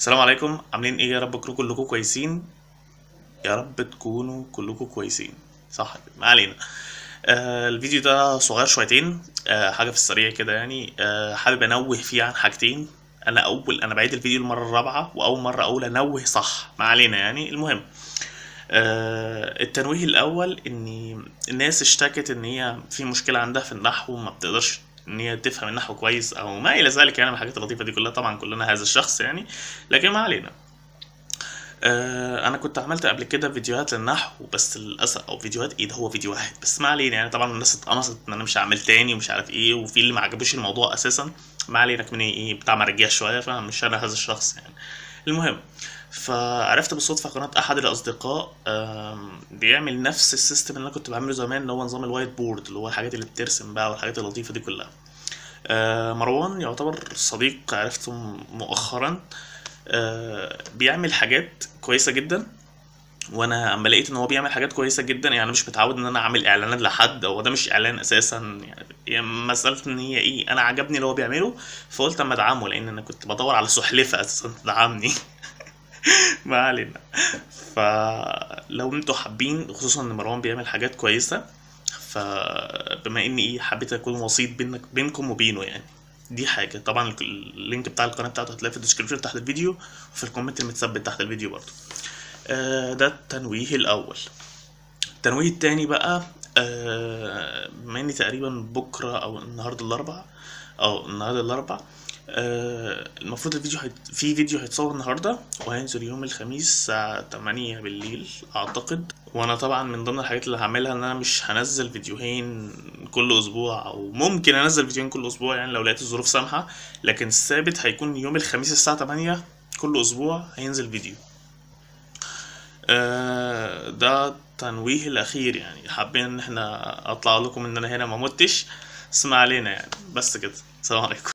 السلام عليكم، عاملين ايه؟ يا رب تكونوا كلكم كويسين. يا رب تكونوا كلكم كويسين. صح كده، ما علينا. الفيديو ده صغير شويتين. حاجه في السريع كده يعني. حابب انوه فيه عن حاجتين. انا بعيد الفيديو المره الرابعه، واول مره اقول انوه صح، ما علينا يعني. المهم، التنويه الاول ان الناس اشتكت ان هي في مشكله عندها في النحو، وما بتقدرش ان هي تفهم النحو كويس او ما الى ذلك يعني من الحاجات اللطيفه دي كلها. طبعا كلنا هذا الشخص يعني، لكن ما علينا. انا كنت عملت قبل كده فيديوهات للنحو، بس للاسف، او فيديوهات ايه ده، هو فيديو واحد بس، ما علينا يعني. طبعا الناس اتقمصت ان انا مش هعمل تاني ومش عارف ايه، وفي اللي ما عجبوش الموضوع اساسا. ما علينا، كمان ايه بتاع مرجيح شويه، فمش انا هذا الشخص يعني. المهم، فعرفت بالصدفه قناه احد الاصدقاء بيعمل نفس السيستم اللي انا كنت بعمله زمان، اللي هو نظام الوايت بورد، اللي هو الحاجات اللي بترسم بقى والحاجات اللطيفه دي كلها. مروان يعتبر صديق عرفته مؤخرا. بيعمل حاجات كويسه جدا. وانا اما لقيت ان هو بيعمل حاجات كويسه جدا، يعني مش متعود ان انا اعمل اعلانات لحد، او ده مش اعلان اساسا يعني مساله ان هي ايه، انا عجبني اللي هو بيعمله، فقلت اما ادعمه، لان انا كنت بدور على سحلفه اساسا تدعمني. ما علينا. فلو انتوا حابين، خصوصا ان مروان بيعمل حاجات كويسه، فبما اني ايه حبيت اكون وسيط بينكم وبينه يعني. دي حاجه. طبعا اللينك بتاع القناه بتاعته هتلاقيه في الديسكربشن تحت الفيديو، وفي الكومنت المتثبت تحت الفيديو برضه. ده التنويه الاول. التنويه التاني بقى، بما اني تقريبا بكره او النهارده الاربع. المفروض في فيديو هيتصور النهارده، وهينزل يوم الخميس الساعة 8 بالليل اعتقد. وانا طبعا من ضمن الحاجات اللي هعملها ان انا مش هنزل فيديوهين كل اسبوع، او ممكن انزل فيديوهين كل اسبوع يعني لو لقيت الظروف سامحة. لكن الثابت هيكون يوم الخميس الساعة 8 كل اسبوع هينزل فيديو. ده التنويه الاخير يعني. حابين ان احنا اطلع لكم ان انا هنا ما متش، اسمع علينا يعني. بس كده، السلام عليكم.